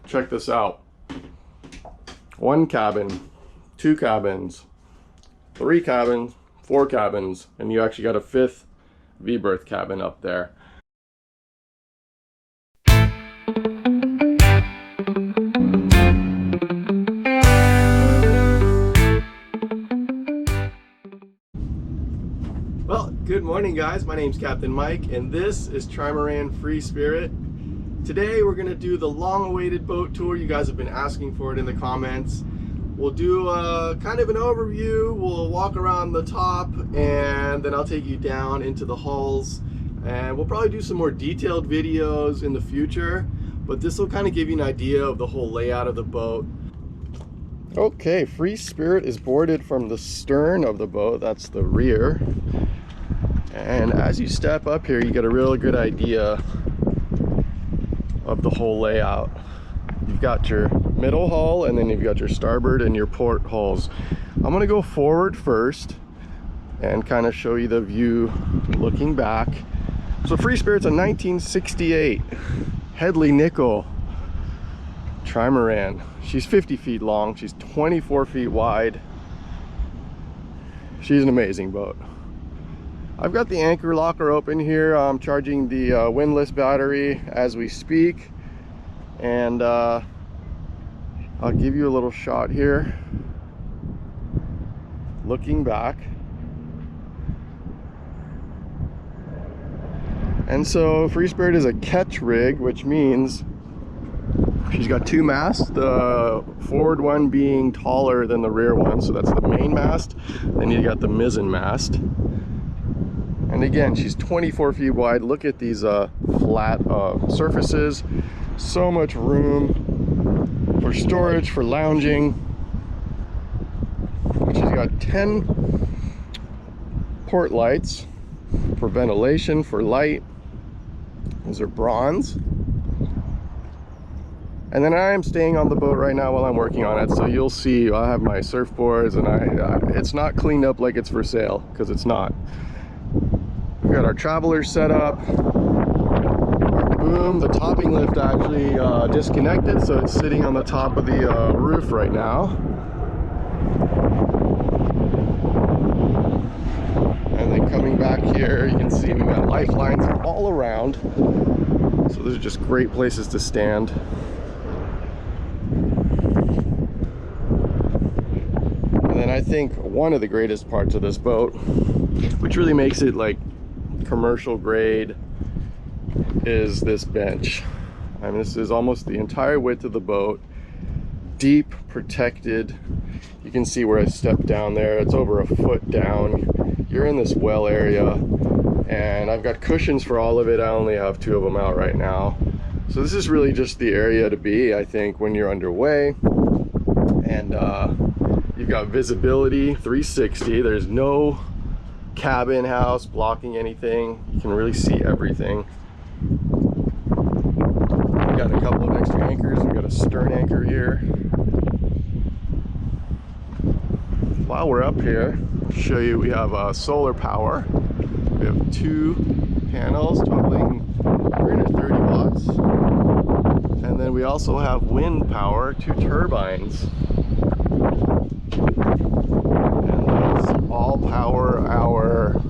check this out. 1 cabin, 2 cabins, 3 cabins, 4 cabins, and you actually got a 5th V-berth cabin up there. Well, good morning guys, my name's Captain Mike and this is Trimaran Free Spirit. Today we're going to do the long-awaited boat tour. You guys have been asking for it in the comments. We'll do kind of an overview, we'll walk around the top, and then I'll take you down into the hulls. And we'll probably do some more detailed videos in the future, but this will kind of give you an idea of the whole layout of the boat. Okay, Free Spirit is boarded from the stern of the boat, that's the rear. And as you step up here, you get a really good idea of the whole layout. You've got your middle hull, and then you've got your starboard and your port hulls. I'm gonna go forward first and kind of show you the view looking back. So Free Spirit's a 1968 Headley nickel trimaran. She's 50 feet long, she's 24 feet wide. She's an amazing boat. I've got the anchor locker open here. I'm charging the windlass battery as we speak, and I'll give you a little shot here looking back. And so Free Spirit is a catch rig, which means she's got 2 masts, the forward one being taller than the rear one, so that's the main mast, and you got the mizzen mast. And again, she's 24 feet wide. Look at these flat surfaces. So much room for storage, for lounging. She's got 10 port lights for ventilation, for light. Those are bronze. And then I am staying on the boat right now while I'm working on it, so you'll see I have my surfboards, and it's not cleaned up like it's for sale, because it's not. We've got our travelers set up, our boom. The topping lift actually disconnected, so it's sitting on the top of the roof right now. And then coming back here, you can see we've got lifelines all around, so those are just great places to stand. And then I think one of the greatest parts of this boat, which really makes it like commercial grade, is this bench. I mean, this is almost the entire width of the boat, deep, protected. You can see where I stepped down there, it's over a foot down. You're in this well area, and I've got cushions for all of it. I only have 2 of them out right now, so this is really just the area to be, I think, when you're underway. And you've got visibility 360. There's no cabin house blocking anything. You can really see everything. We've got a couple of extra anchors. We've got a stern anchor here. While we're up here, I'll show you we have solar power. We have 2 panels totaling 330 watts. And then we also have wind power, 2 turbines. All power our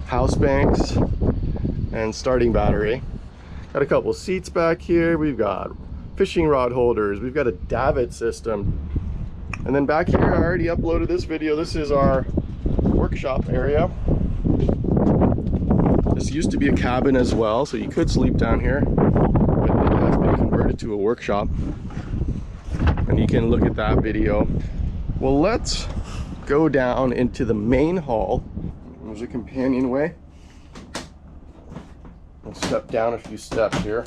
house banks and starting battery. Got a couple seats back here. We've got fishing rod holders. We've got a davit system. And then back here, I already uploaded this video. This is our workshop area. This used to be a cabin as well, so you could sleep down here, but it has been converted to a workshop. And you can look at that video. Well, let's go down into the main hull. There's a companionway. We'll step down a few steps here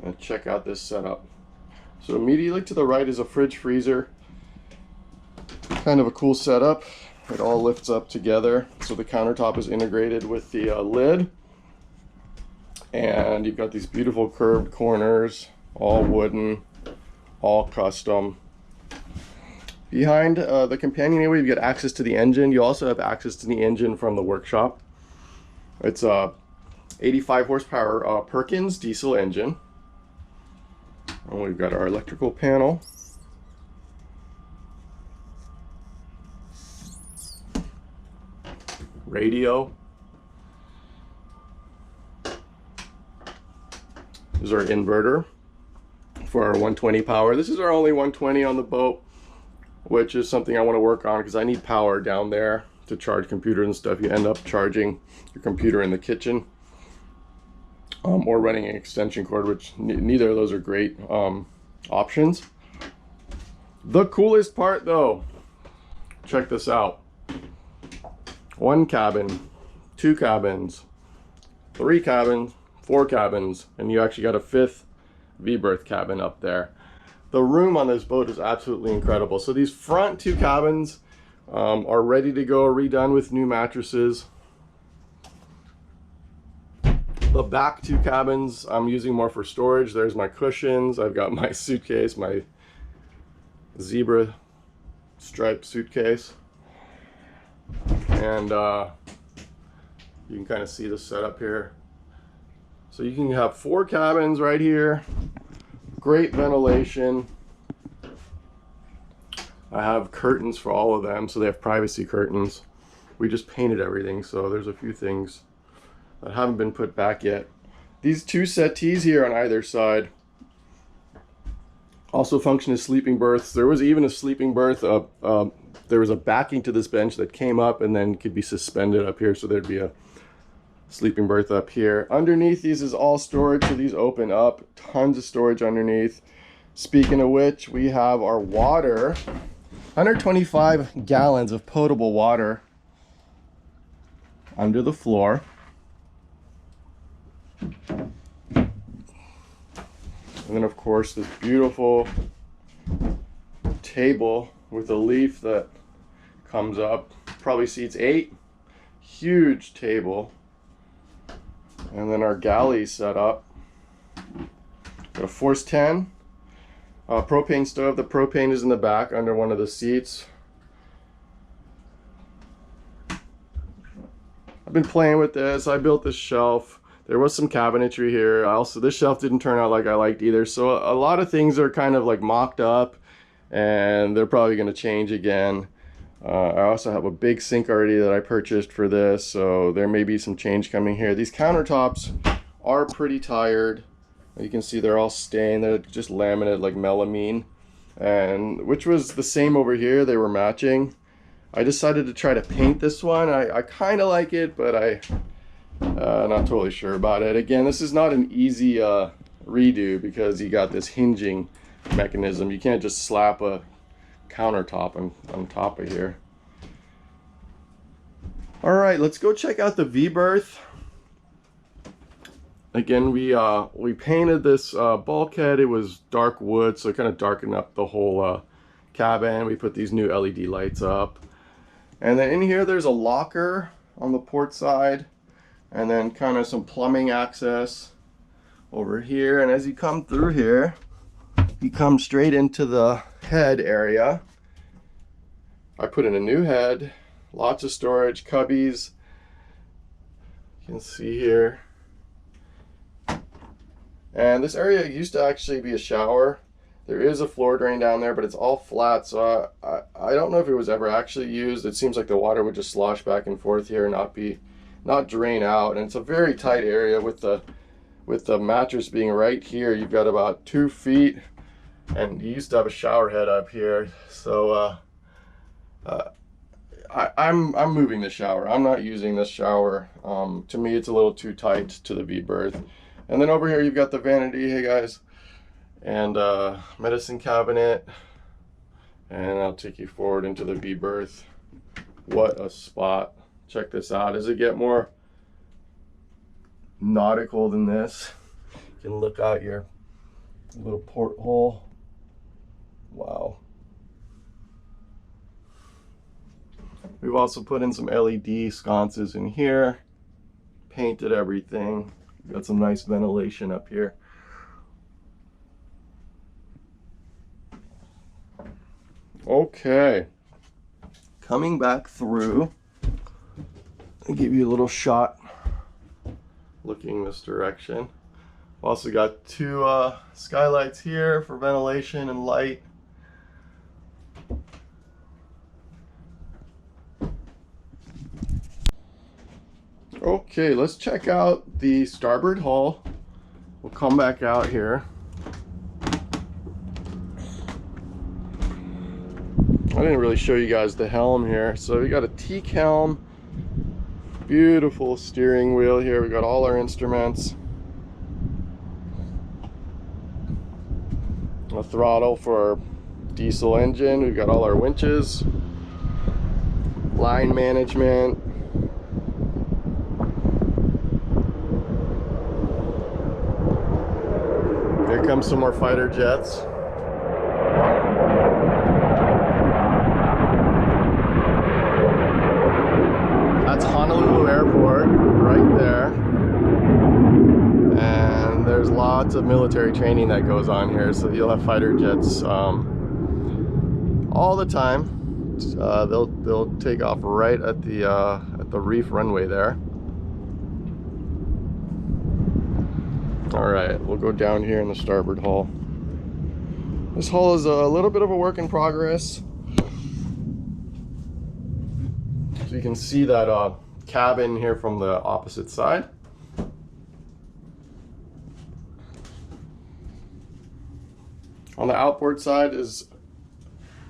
and check out this setup. So immediately to the right is a fridge freezer. Kind of a cool setup. It all lifts up together, so the countertop is integrated with the lid. And you've got these beautiful curved corners, all wooden, all custom. Behind the companionway, you've got access to the engine. You also have access to the engine from the workshop. It's 85 horsepower Perkins diesel engine. And we've got our electrical panel. Radio. This is our inverter for our 120 power. This is our only 120 on the boat, which is something I want to work on because I need power down there to charge computers and stuff. You end up charging your computer in the kitchen or running an extension cord, which neither of those are great options. The coolest part though, check this out. 1 cabin, 2 cabins, 3 cabins, 4 cabins, and you actually got a 5th V-berth cabin up there. The room on this boat is absolutely incredible. So these front 2 cabins are ready to go, redone with new mattresses. The back 2 cabins I'm using more for storage. There's my cushions. I've got my suitcase, my zebra striped suitcase. And you can kind of see the setup here. So you can have 4 cabins right here. Great ventilation. I have curtains for all of them, so they have privacy curtains. We just painted everything, so there's a few things that haven't been put back yet. These 2 settees here on either side also function as sleeping berths. There was even a sleeping berth. There was a backing to this bench that came up and then could be suspended up here, so there'd be a sleeping berth up here. Underneath these is all storage, so these open up. Tons of storage underneath. Speaking of which, we have our water. 125 gallons of potable water under the floor. And then of course this beautiful table with a leaf that comes up, probably seats 8. Huge table. And then our galley set up. Got a Force 10 propane stove. The propane is in the back under one of the seats. I've been playing with this. I built this shelf. There was some cabinetry here. This shelf didn't turn out like I liked either. So a lot of things are kind of like mocked up and they're probably going to change again. I also have a big sink already that I purchased for this, so there may be some change coming here. These countertops are pretty tired. You can see they're all stained. They're just laminate like melamine, and which was the same over here. They were matching. I decided to try to paint this one. I kind of like it, but not totally sure about it. Again, this is not an easy redo because you got this hinging mechanism. You can't just slap a countertop on top of here. All right, let's go check out the V-berth. Again, we painted this bulkhead. It was dark wood, so it kind of darkened up the whole cabin. We put these new LED lights up, and then in here there's a locker on the port side, and then kind of some plumbing access over here. And as you come through here, you come straight into the head area. I put in a new head, lots of storage, cubbies. You can see here. And this area used to actually be a shower. There is a floor drain down there, but it's all flat, so I don't know if it was ever actually used. It seems like the water would just slosh back and forth here, not drain out. And it's a very tight area with the mattress being right here. You've got about 2 feet. And you used to have a shower head up here, so I'm moving the shower. I'm not using this shower. To me, it's a little too tight to the V-berth. And then over here, you've got the vanity, hey guys, and medicine cabinet. And I'll take you forward into the V-berth. What a spot! Check this out. Does it get more nautical than this? You can look out your little porthole. Wow. We've also put in some LED sconces in here, painted everything. Got some nice ventilation up here. Okay, coming back through, I'll give you a little shot looking this direction. Also got two skylights here for ventilation and light. Okay, let's check out the starboard hull. We'll come back out here. I didn't really show you guys the helm here. So we got a teak helm, beautiful steering wheel here. We got all our instruments, a throttle for our diesel engine. We've got all our winches, line management. Here comes some more fighter jets. That's Honolulu Airport right there. And there's lots of military training that goes on here, so you'll have fighter jets all the time. They'll take off right at the reef runway there. All right, we'll go down here in the starboard hull. This hull is a little bit of a work in progress. So you can see that cabin here from the opposite side. On the outboard side is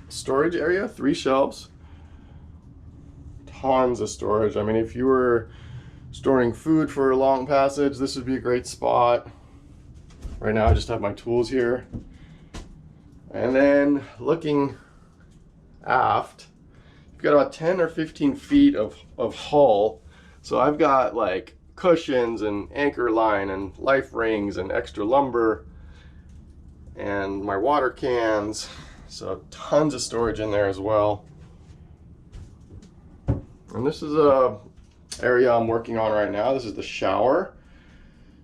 storage area, 3 shelves. Tons of storage. I mean, if you were storing food for a long passage, this would be a great spot. Right now I just have my tools here. And then looking aft, you've got about 10 or 15 feet of hull. So I've got like cushions and anchor line and life rings and extra lumber and my water cans. So tons of storage in there as well. And this is a area I'm working on right now. This is the shower.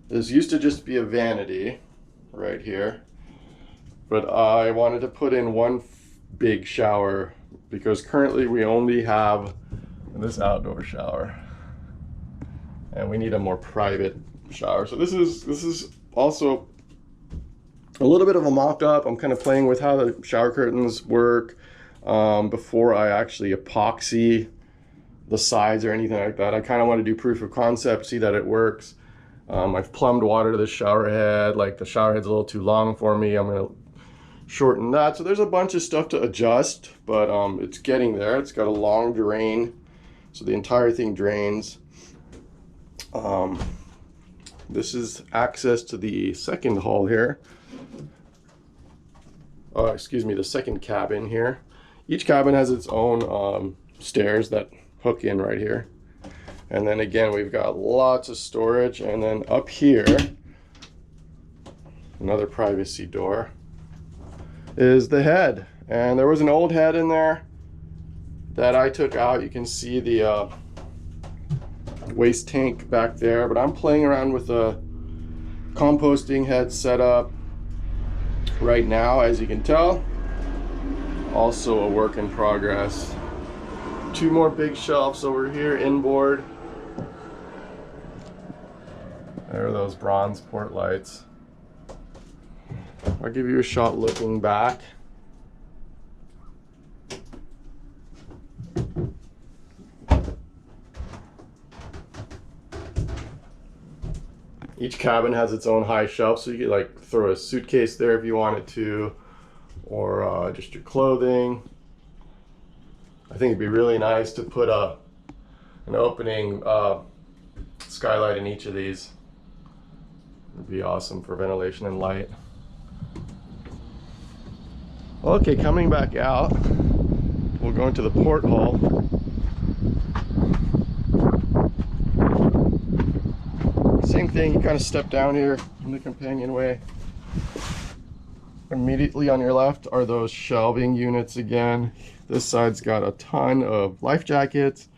This used to just be a vanity right here, but I wanted to put in one big shower because currently we only have this outdoor shower and we need a more private shower. So this is also a little bit of a mock-up. I'm kind of playing with how the shower curtains work before I actually epoxy the sides or anything like that. I kind of want to do proof of concept, see that it works. I've plumbed water to the shower head. Like the shower head's a little too long for me. I'm gonna shorten that. So there's a bunch of stuff to adjust, but it's getting there. It's got a long drain, so the entire thing drains. This is access to the second hull here. Excuse me, the second cabin here. Each cabin has its own stairs that hook in right here. And then again, we've got lots of storage. And then up here, another privacy door, is the head. And there was an old head in there that I took out. You can see the waste tank back there, but I'm playing around with a composting head setup right now, as you can tell. Also a work in progress. 2 more big shelves over here inboard. There are those bronze port lights. I'll give you a shot looking back. Each cabin has its own high shelf, so you could like throw a suitcase there if you wanted to, or just your clothing. I think it'd be really nice to put an opening skylight in each of these. It'd be awesome for ventilation and light. Okay, coming back out, we'll go into the port hull. Same thing, you kind of step down here in the companionway. Immediately on your left are those shelving units again. This side's got a ton of life jackets,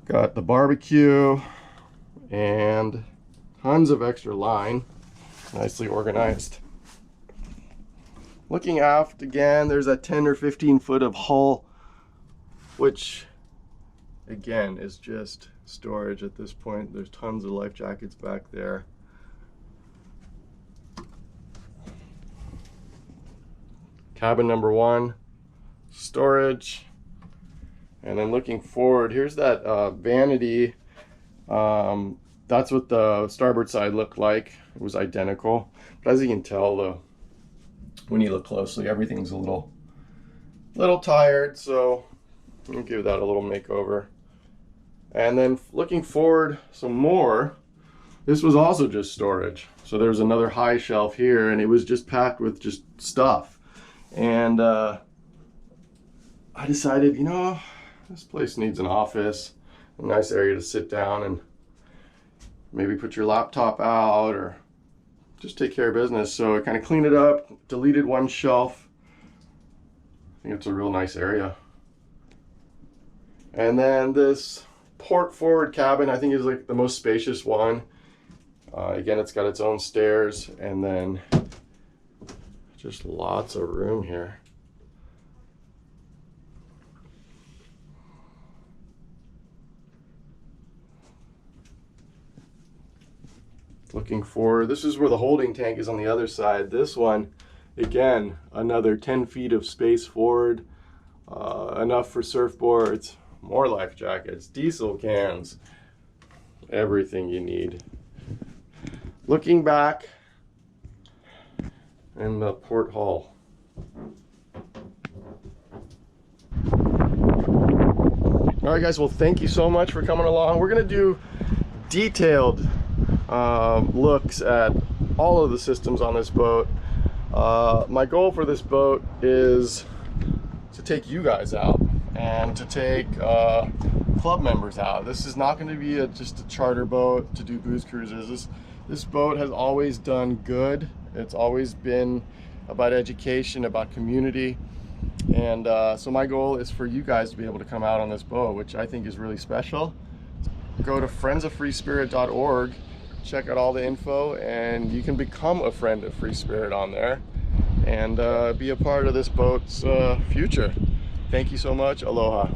got the barbecue, and tons of extra line, nicely organized. Looking aft again, there's that 10 or 15 foot of hull, which again is just storage at this point. There's tons of life jackets back there. Cabin number 1, storage. And then looking forward, here's that vanity. That's what the starboard side looked like. It was identical. But as you can tell, though, when you look closely, everything's a little tired. So we'll give that a little makeover. And then looking forward some more, this was also just storage. So there's another high shelf here, and it was just packed with just stuff. And I decided, you know, this place needs an office, a nice area to sit down and maybe put your laptop out or just take care of business. So I kind of cleaned it up, deleted one shelf. I think it's a real nice area. And then this port forward cabin, I think, is like the most spacious one. Again, it's got its own stairs, and then just lots of room here. Looking forward, this is where the holding tank is on the other side. This one, again, another 10 feet of space forward, enough for surfboards, more life jackets, diesel cans, everything you need. Looking back in the port hall. All right, guys, well, thank you so much for coming along. We're gonna do detailed looks at all of the systems on this boat. My goal for this boat is to take you guys out and to take club members out. This is not going to be just a charter boat to do booze cruises. This boat has always done good. It's always been about education, about community. And so my goal is for you guys to be able to come out on this boat, which I think is really special. Go to friendsofFreeSpirit.org, check out all the info, and you can become a friend of Free Spirit on there and be a part of this boat's future. Thank you so much. Aloha.